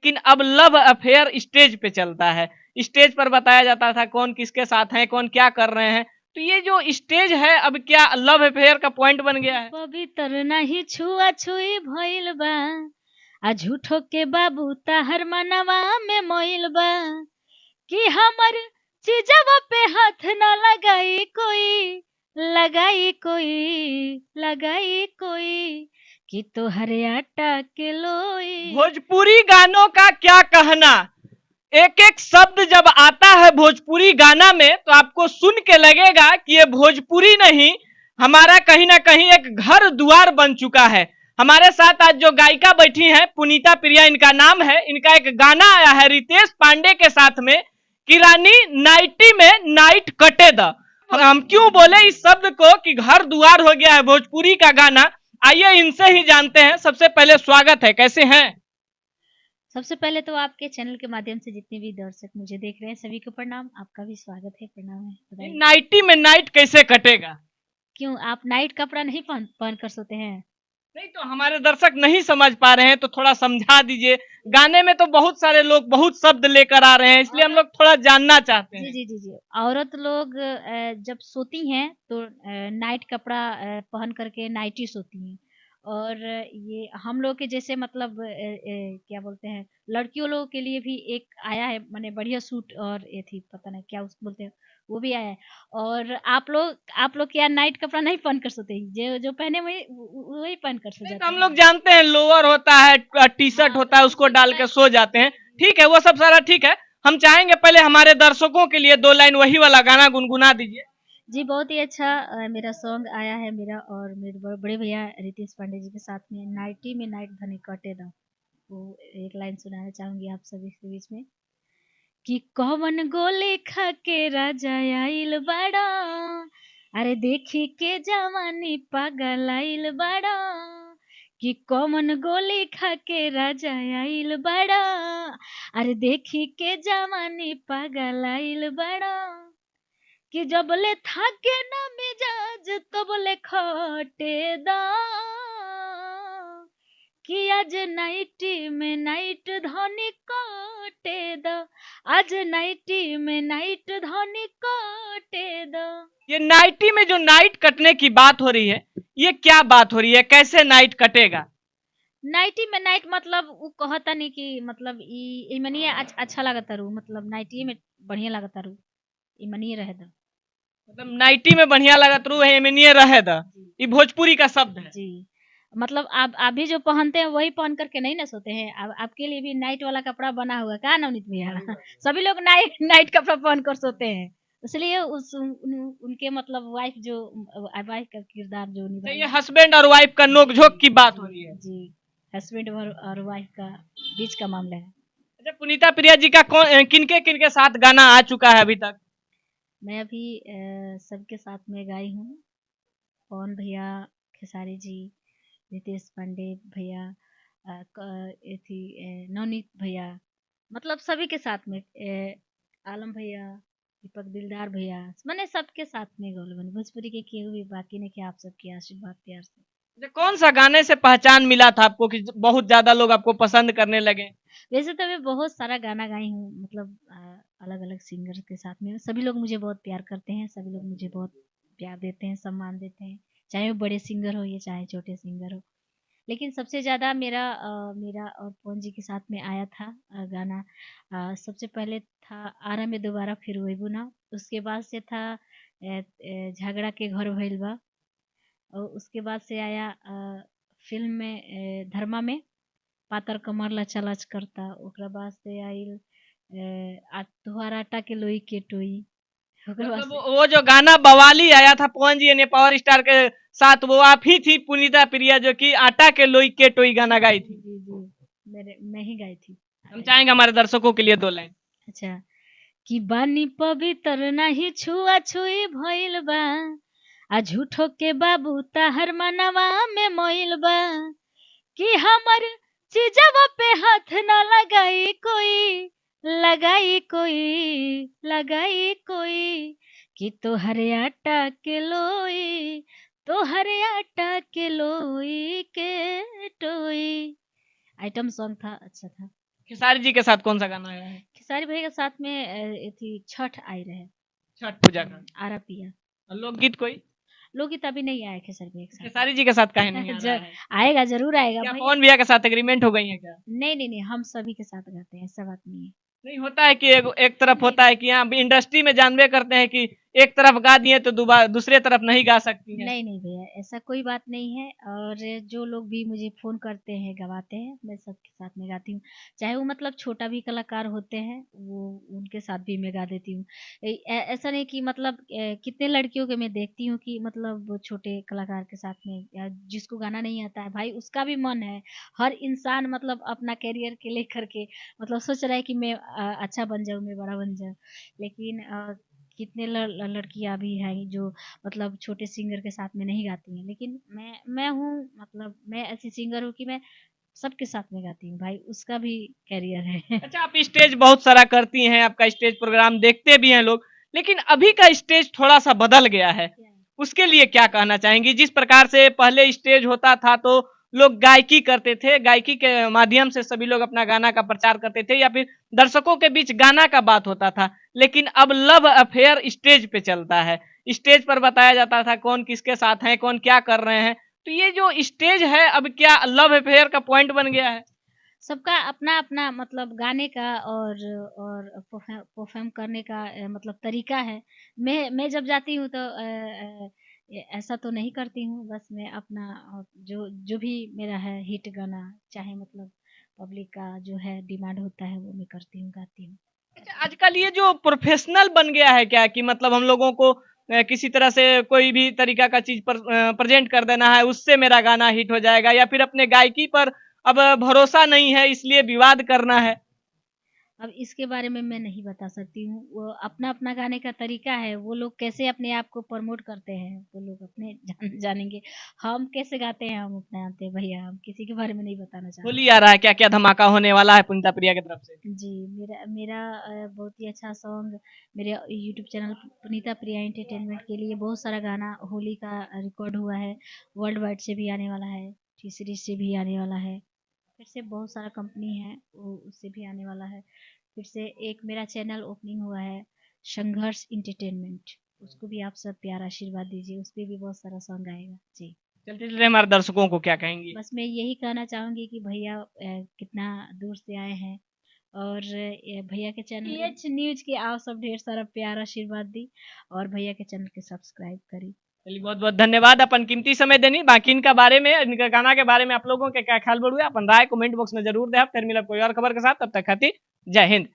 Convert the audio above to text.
लेकिन अब love affair stage पे चलता है। स्टेज पर बताया जाता था कौन किसके साथ है, कौन क्या कर रहे हैं। तो ये जो स्टेज है अब क्या लव अफेयर का पॉइंट बन गया है? पवित्र नहीं छुआ छुई भइल बा, आ झूठो के बाबू ताहर मनवा में मोइल बा, कि हमर चीजवा पे हाथ न लगाई कोई, लगाई कोई, लगाई कोई, कि तोहर आटा के लोई। भोजपुरी गानों का क्या कहना, एक एक शब्द जब आता है भोजपुरी गाना में तो आपको सुन के लगेगा कि ये भोजपुरी नहीं, हमारा कहीं ना कहीं एक घर द्वार बन चुका है। हमारे साथ आज जो गायिका बैठी हैं पुनीता प्रिया इनका नाम है, इनका एक गाना आया है रितेश पांडे के साथ में कि रानी नाइटी में नाइट कटे द। हम क्यों बोले इस शब्द को कि घर द्वार हो गया है भोजपुरी का गाना, आइए इनसे ही जानते हैं। सबसे पहले स्वागत है, कैसे हैं? सबसे पहले तो आपके चैनल के माध्यम से जितने भी दर्शक मुझे देख रहे हैं सभी को प्रणाम। आपका भी स्वागत है, प्रणाम है, बताइए। नाइटी में नाइट कैसे कटेगा? क्यों आप नाइट कपड़ा नहीं पहन कर सोते हैं? नहीं तो हमारे दर्शक नहीं समझ पा रहे हैं तो थोड़ा समझा दीजिए। गाने में तो बहुत सारे लोग बहुत शब्द लेकर आ रहे हैं, इसलिए हम लोग थोड़ा जानना चाहते जी हैं। जी जी जी औरत लोग जब सोती हैं तो नाइट कपड़ा पहन करके नाइटी सोती हैं। और ये हम लोग के जैसे मतलब क्या बोलते हैं, लड़कियों लोगों के लिए भी एक आया है, माने बढ़िया सूट और ये थी पता नहीं क्या उसको बोलते हैं, वो भी आया है। और आप लोग क्या नाइट कपड़ा नहीं पहन कर सोते? जो जो पहने वही पहन कर सो नहीं तो जाते हम हैं। लोग जानते हैं लोअर होता है, टी शर्ट होता है, उसको डाल के सो जाते हैं। ठीक है, वो सब सारा ठीक है। हम चाहेंगे पहले हमारे दर्शकों के लिए दो लाइन वही वाला गाना गुनगुना दीजिए। जी बहुत ही अच्छा मेरा सॉन्ग आया है, मेरा और मेरे बड़े भैया रितेश पांडे जी के साथ में, नाइटी में नाइट धनी कटे दा। वो एक लाइन सुनाना चाहूंगी आप सभी के बीच में, कि कौन गोली खा के राजा आइल बड़ा, अरे देखी के जवानी पागल आइल बड़ा, कि कौन गोली खा के राजा आइल बड़ा, अरे देखी के जवानी पागल आइल बड़ा, कि जबले थाके ना मिजाज तबले खटे दा, कि आज नाइटी में नाइट धनी कटे दा, आज नाइटी में नाइट धनी कटे दा। ये नाइटी में जो नाइट कटने की बात हो रही है, ये क्या बात हो रही है, कैसे नाइट कटेगा? नाइटी में नाइट मतलब उ कहता नहीं कि मतलब ई मनिए अच्छा लगता रू, मतलब नाइटी में बढ़िया लगता रू, ई मनिए रहे दा। मतलब नाइटी में बढ़िया लगत रू है एमनिए रहे द, ये भोजपुरी का शब्द है। जी मतलब आप भी जो पहनते हैं वही पहन करके नहीं ना सोते हैं। आपके लिए भी नाइट वाला कपड़ा बना हुआ है, कहा नवनीत भैया? सभी लोग नाइट नाइट कपड़ा पहन कर सोते हैं, इसलिए उनके मतलब वाइफ का किरदार जो तो ये निभाई। हस्बैंड और वाइफ का नोकझोंक की बात हो रही है। जी हस्बैंड और वाइफ का बीच का मामला है। अच्छा, पुनीता प्रिया जी का कौन किनके किनके साथ गाना आ चुका है अभी तक? मैं अभी सबके साथ में गाई हूँ, पवन भैया, खेसारी जी, रितेश पांडे भैया, नवनीत भैया, मतलब सभी के साथ में, आलम भैया, दीपक दिलदार भैया, मैंने सबके साथ में गौल बनी भोजपुरी के केहू भी बाकी नहीं, कि आप सबके आशीर्वाद प्यार से। अच्छा, कौन सा गाने से पहचान मिला था आपको कि बहुत ज्यादा लोग आपको पसंद करने लगे? वैसे तो मैं बहुत सारा गाना गाई हूँ, मतलब अलग अलग सिंगर के साथ में, सभी लोग मुझे बहुत प्यार करते हैं, सभी लोग मुझे बहुत प्यार देते हैं, सम्मान देते हैं, चाहे वो बड़े सिंगर हो या चाहे छोटे सिंगर हो। लेकिन सबसे ज़्यादा मेरा और पवन जी के साथ में आया था गाना, सबसे पहले था आरा में दोबारा फिर वही ना, उसके बाद से था झगड़ा के घर भइल बा, और उसके बाद से आया फिल्म में धर्मा में पातर कमर लचा लच करता, ओकरा बाद से आइल तुहार आटा के लोई के टोई, ओकरा बाद मतलब से। वो जो गाना बवाली आया था पवन जी ने पावर स्टार के साथ, वो आप ही थी पुनीता प्रिया जो कि आटा के लोई के टोई गाना गाई जी थी। जी जी मैं ही गाई थी। हम चाहेंगे हमारे दर्शकों के लिए दो लाइन। अच्छा, कि बानी पवित्र नाही छुआ छुई भइल बा, आ झूठो के बाबू ताहर मनवा में मोइल बा, कि हमर चीजवा पे हाथ न लगाई कोई, लगाई कोई, लगाई कोई, कि तोहरे आटा के लोई, तोहरे आटा के लोई के टोई। आइटम सॉन्ग था, अच्छा था। खेसारी जी के साथ कौन सा गाना आया है? खेसारी भैया के साथ में ये थी छठ आई रहे, छठ पूजा का। आरा पिया। और लोकगीत कोई? लोकगीत अभी नहीं आया खेसारी भैया के साथ। खेसारी जी के साथ काहे नहीं आ रहा है? आएगा, जरूर आएगा क्या भाई। पवन भैया के साथ एग्रीमेंट हो गई है क्या? नहीं नहीं नहीं, हम सभी के साथ गाते हैं, ऐसा बात नहीं है। नहीं होता है कि एक तरफ होता है कि यहाँ इंडस्ट्री में जानबे करते हैं कि एक तरफ गा दिए तो दूसरे तरफ नहीं गा सकती हैं। नहीं नहीं भैया, ऐसा कोई बात नहीं है। और जो लोग भी मुझे फ़ोन करते हैं, गवाते हैं, मैं सबके साथ में गाती हूँ। चाहे वो मतलब छोटा भी कलाकार होते हैं, वो उनके साथ भी मैं गा देती हूँ। ऐसा नहीं कि मतलब कितने लड़कियों के मैं देखती हूँ कि मतलब वो छोटे कलाकार के साथ में, या जिसको गाना नहीं आता है, भाई उसका भी मन है। हर इंसान मतलब अपना करियर के लेकर के मतलब सोच रहा है कि मैं अच्छा बन जाऊँ, मैं बड़ा बन जाऊँ। लेकिन कितने लड़कियाँ भी हैं जो मतलब छोटे सिंगर के साथ में नहीं गाती हैं। लेकिन मैं हूँ, मतलब मैं ऐसी सिंगर हूँ कि मैं सबके साथ में गाती हूँ भाई, उसका भी करियर है। अच्छा, आप स्टेज बहुत सारा करती हैं, आपका स्टेज प्रोग्राम देखते भी हैं लोग, लेकिन अभी का स्टेज थोड़ा सा बदल गया है, उसके लिए क्या कहना चाहेंगी? जिस प्रकार से पहले स्टेज होता था तो लोग गायकी करते थे, गायकी के माध्यम से सभी लोग अपना गाना का प्रचार करते थे या फिर दर्शकों के बीच गाना का बात होता था, लेकिन अब लव अफेयर स्टेज पे चलता है। स्टेज पर बताया जाता था कौन किसके साथ है, कौन क्या कर रहे हैं। तो ये जो स्टेज है अब क्या लव अफेयर का पॉइंट बन गया है? सबका अपना अपना मतलब गाने का और परफॉर्म करने का मतलब तरीका है। मैं जब जाती हूँ तो ऐसा तो नहीं करती हूँ, बस मैं अपना जो जो भी मेरा है हिट गाना, चाहे मतलब पब्लिक का जो है डिमांड होता है, वो मैं करती हूँ, गाती हूँ। अच्छा, आजकल ये जो प्रोफेशनल बन गया है क्या कि मतलब हम लोगों को किसी तरह से कोई भी तरीका का चीज पर प्रेजेंट कर देना है, उससे मेरा गाना हिट हो जाएगा, या फिर अपने गायकी पर अब भरोसा नहीं है इसलिए विवाद करना है? अब इसके बारे में मैं नहीं बता सकती हूँ। वो अपना-अपना गाने का तरीका है, वो लोग कैसे अपने आप को प्रमोट करते हैं, वो लोग अपने जानेंगे। हम कैसे गाते हैं, हम अपना जानते हैं भैया, हम किसी के बारे में नहीं बताना चाहते। होली आ रहा है, क्या क्या धमाका होने वाला है पुनीता प्रिया की तरफ से? जी, मेरा मेरा बहुत ही अच्छा सॉन्ग मेरे यूट्यूब चैनल पुनीता प्रिया एंटरटेनमेंट के लिए बहुत सारा गाना होली का रिकॉर्ड हुआ है, वर्ल्ड वाइड से भी आने वाला है, टी सीरीज से भी आने वाला है, फिर से बहुत सारा कंपनी है, वो उससे भी आने वाला है। फिर से एक मेरा चैनल ओपनिंग हुआ है, संघर्ष एंटरटेनमेंट, उसको भी आप सब प्यार आशीर्वाद दीजिए, उस पे भी बहुत सारा सॉन्ग आएगा। जी। चलते चलते हमारे दर्शकों को क्या कहेंगी? बस मैं यही कहना चाहूँगी कि भैया कितना दूर से आए हैं, और भैया के चैनल एच न्यूज के आप सब ढेर सारा प्यार आशीर्वाद दी, और भैया के चैनल के सब्सक्राइब करी। चलिए, बहुत बहुत धन्यवाद अपन कीमती समय देनी। बाकी इनका बारे में, इनका गाना के बारे में आप लोगों के क्या ख्याल बढ़ुआ अपन राय कमेंट बॉक्स में जरूर दे। फिर मिलब कोई और खबर के साथ, तब तक खातिर जय हिंद।